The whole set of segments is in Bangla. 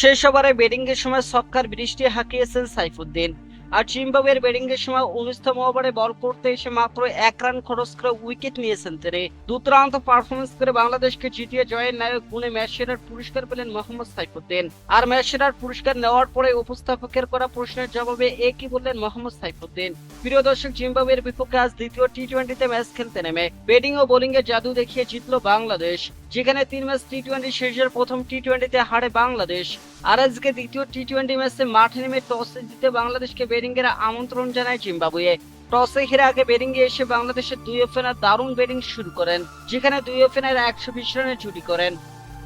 শেষ ওভারে ব্যাটিং এর সময় ছক্কার বৃষ্টি হাঁকিয়েছেন সাইফুদ্দিন। আর জিম্বাবুয়ের ব্যাটিং এর সময় 19তম ওভারে বল করতে এসে মাত্র 1 রান খরচ করে উইকেট নিয়েছেন তিনি। দুর্দান্ত পারফরমেন্স করে বাংলাদেশকে জিতিয়ে জয়ের নায়ক গুণে ম্যাচ সেরার পুরস্কার পেলেন মোহাম্মদ সাইফুদ্দিন। আর ম্যাচ সেরার পুরস্কার নেওয়ার পরে উপস্থাপকের করা প্রশ্নের জবাবে কি বললেন মোহাম্মদ সাইফুদ্দিন। প্রিয় দর্শক, জিম্বাবুয়ের বিপক্ষে আজ দ্বিতীয় টি-20তে ম্যাচ খেলতে নেমে ব্যাটিং ও বোলিং এর জাদু দেখিয়ে জিতল বাংলাদেশ। যেখানে 3 ম্যাচ টি-20 সিরিজের প্রথম টি-20তে হারে বাংলাদেশ। আর আজকে দ্বিতীয় টি-20 ম্যাচে মাঠে নেমে টসে জিতে বাংলাদেশকে ব্যাটিং এর আমন্ত্রণ জানায় জিম্বাবুয়ে। টসে হেরে আগে ব্যাটিং এ এসে বাংলাদেশের দুই ওপেনার দারুণ ব্যাটিং শুরু করেন, যেখানে দুই ওপেনার 120 রানের জুটি করেন।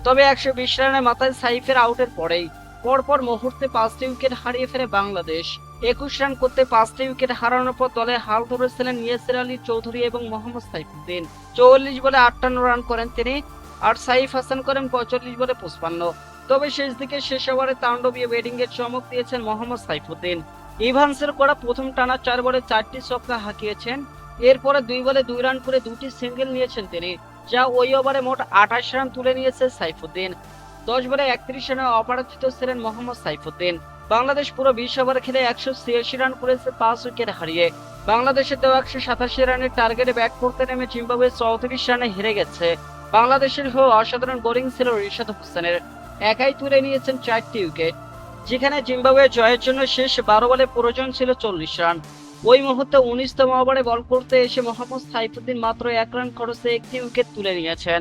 তবে 120 রানের মাথায় সাইফের আউটের পরেই পরপর মুহূর্তে 5টি উইকেট হারিয়ে ফেলে বাংলাদেশ। 21 রান করতে 5টি উইকেট হারানোর পর দলে হাল ধরেছিলেন ইয়াসির আলী চৌধুরী এবং মোহাম্মদ সাইফুদ্দিন। 44 বলে 58 রান করেন তিনি, আর সাইফ হাসান করেন 45 বলে 55। তবে শেষ দিকে শেষ ওভারে তাণ্ডবীয় ব্যাটিং এর চমক দিয়েছেন মোহাম্মদ সাইফুদ্দিন। ইভান্সের করা প্রথম টানা 4 বলে 4টি ছক্কা হাঁকিয়েছেন। এরপরে 2 বলে 2 রান করে 2টি সিঙ্গেল নিয়েছেন তিনি, যা ওই ওভারে মোট 28 রান তুলে নিয়েছে সাইফুদ্দিন। 10 বলে 31 রানে অপরাজিত ছিলেন মোহাম্মদ সাইফুদ্দিন। বাংলাদেশ পুরো 20 ওভার খেলে 186 রান করেছে 5 উইকেট হারিয়ে। বাংলাদেশের দেওয়া 187 রানের টার্গেটে ব্যাট করতে নেমে জিম্বাবুয়ে 34 রানে হেরে গেছে। বাংলাদেশের হয়ে অসাধারণ বোলিং ছিল রিশাদ হোসেনের, একাই তুলে নিয়েছেন 4টি উইকেট। যেখানে জিম্বাবুয়ে জয়ের জন্য শেষ 12 বলে প্রয়োজন ছিল 40 রান। ওই মুহূর্তে 19তম ওভারে বল করতে এসে মোহাম্মদ সাইফুদ্দিন মাত্র 1 রান খরচে একটি উইকেট তুলে নিয়েছেন।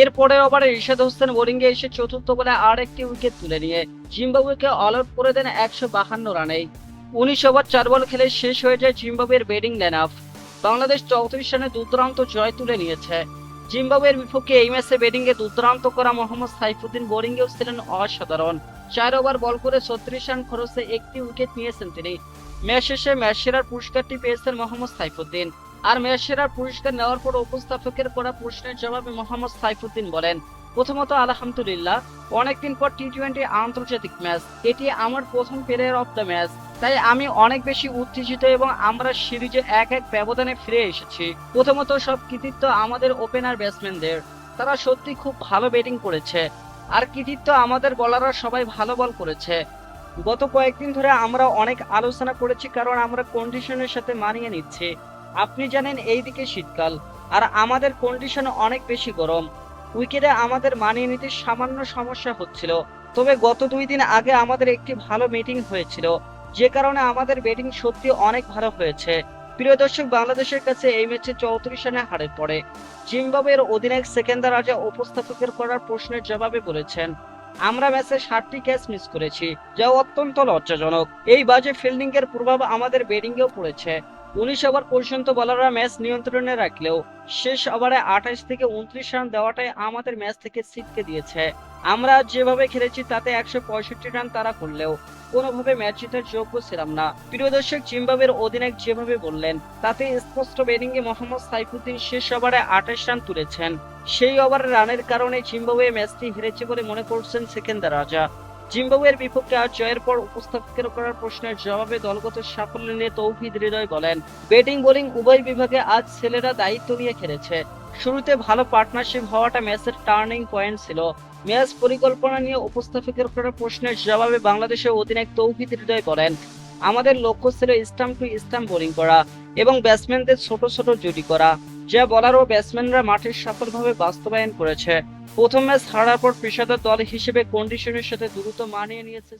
এরপরে ওভারে রিশাদ হোসেন বোলিং এ এসে চতুর্থ বলে আর একটি উইকেট তুলে নিয়ে জিম্বাবুয়েকে অল আউট করে দেন 152 রানেই। 19 ওভার 4 বল খেলে শেষ হয়ে যায় জিম্বাবুয়ের ব্যাটিং লাইন আপ। বাংলাদেশ 34 রানে দুর্দান্ত জয় তুলে নিয়েছে। জিম্বাবুয়ের বিপক্ষে এই ম্যাচে ব্যাটিং এ দুর্দান্ত করা মোহাম্মদ সাইফুদ্দিন বোলিং এও ছিলেন অসাধারণ। 4 ওভার বল করে 36 রান খরচে একটি উইকেট নিয়েছেন তিনি। ম্যাচ শেষে ম্যাচ সেরার পুরস্কারটি পেয়েছেন মোহাম্মদ সাইফুদ্দিন। আর ম্যাচ সেরার পুরস্কার নেওয়ার পর উপস্থাপকের করা প্রশ্নের জবাবে মোহাম্মদ সাইফুদ্দিন বলেন, প্রথমত আলহামদুলিল্লাহ, অনেকদিন পর টি-20 আন্তর্জাতিক ম্যাচ, এটি আমার প্রথম প্লেয়ার অফ দ্য ম্যাচ। তাই আমি অনেক বেশি উত্তেজিত এবং আমরা সিরিজে 1-1 ব্যবধানে ফিরে এসেছি। প্রথমত সব কৃতিত্ব আমাদের ওপেনার ব্যাটসম্যানদের, তারা সত্যি খুব ভালো ব্যাটিং করেছে। আর কৃতিত্ব আমাদের বোলাররা সবাই ভালো বল করেছে। গত কয়েকদিন ধরে আমরা অনেক আলোচনা করেছি, কারণ আমরা কন্ডিশনের সাথে মানিয়ে নিচ্ছি। আপনি জানেন এইদিকে শীতকাল, আর আমাদের কন্ডিশন অনেক বেশি গরম। উইকেটে আমাদের মানিয়ে নিতে সামান্য সমস্যা হচ্ছিল। তবে গত 2 দিন আগে আমাদের একটি ভালো মিটিং হয়েছিল, যে কারণে আমাদের ব্যাটিং সত্যি অনেক ভালো হয়েছে। প্রিয় দর্শক, বাংলাদেশের কাছে এই ম্যাচে 34 রানে হারের পরে জিম্বাবুয়ের অধিনায়ক সেকেন্দার রাজা উপস্থাপকের করার প্রশ্নের জবাবে বলেছেন, আমরা ম্যাচে 7টি ক্যাচ মিস করেছি, যা অত্যন্ত লজ্জাজনক। এই বাজে ফিল্ডিং এর প্রভাব আমাদের ব্যাটিং এও পড়েছে। 19 ওভার পর্যন্ত বোলাররা ম্যাচ নিয়ন্ত্রণে রাখলেও শেষ ওভারে 28 থেকে 29 রান দেওয়াটাই আমাদের ম্যাচ থেকে ছিটকে দিয়েছে। আমরা যেভাবে খেলেছি তাতে 165 রান তারা করলেও কোনোভাবে ম্যাচ জেতার যোগ্য ছিলাম না। প্রিয় দর্শক, জিম্বাবুয়ের অধিনায়ক যেভাবে বললেন তাতে স্পষ্ট ব্যাটিং এ মোহাম্মদ সাইফুদ্দিন শেষ ওভারে 28 রান তুলেছেন। সেই ওভারের রানের কারণে জিম্বাবুয়ে ম্যাচটি হেরেছে বলে মনে করছেন সেকেন্দার রাজা। জিম্বাবুয়ের বিপক্ষে আজ জয়ের পর উপস্থাপকের করার প্রশ্নের জবাবে দলগত সাফল্য নিয়ে তৌহিদ হৃদয় বলেন, ব্যাটিং বোলিং উভয় বিভাগে আজ ছেলেরা দায়িত্ব নিয়ে খেলেছে। শুরুতে ভালো পার্টনারশিপ হওয়াটা ম্যাচের টার্নিং পয়েন্ট ছিল। ম্যাচ পরিকল্পনা নিয়ে উপস্থাপকের করা প্রশ্নের জবাবে বাংলাদেশের অধিনায়ক তৌহিদ হৃদয় বলেন, আমাদের লক্ষ্য ছিল স্টাম্প টু স্টাম্প বোলিং করা এবং ব্যাটসম্যানদের ছোট ছোট জুটি করা, যা বোলার ও ব্যাটসম্যানরা মাঠে সফলভাবে বাস্তবায়ন করেছে। প্রথম ম্যাচ হারার পর পেশাদার দল হিসেবে কন্ডিশনের সাথে দ্রুত মানিয়ে নিয়েছে।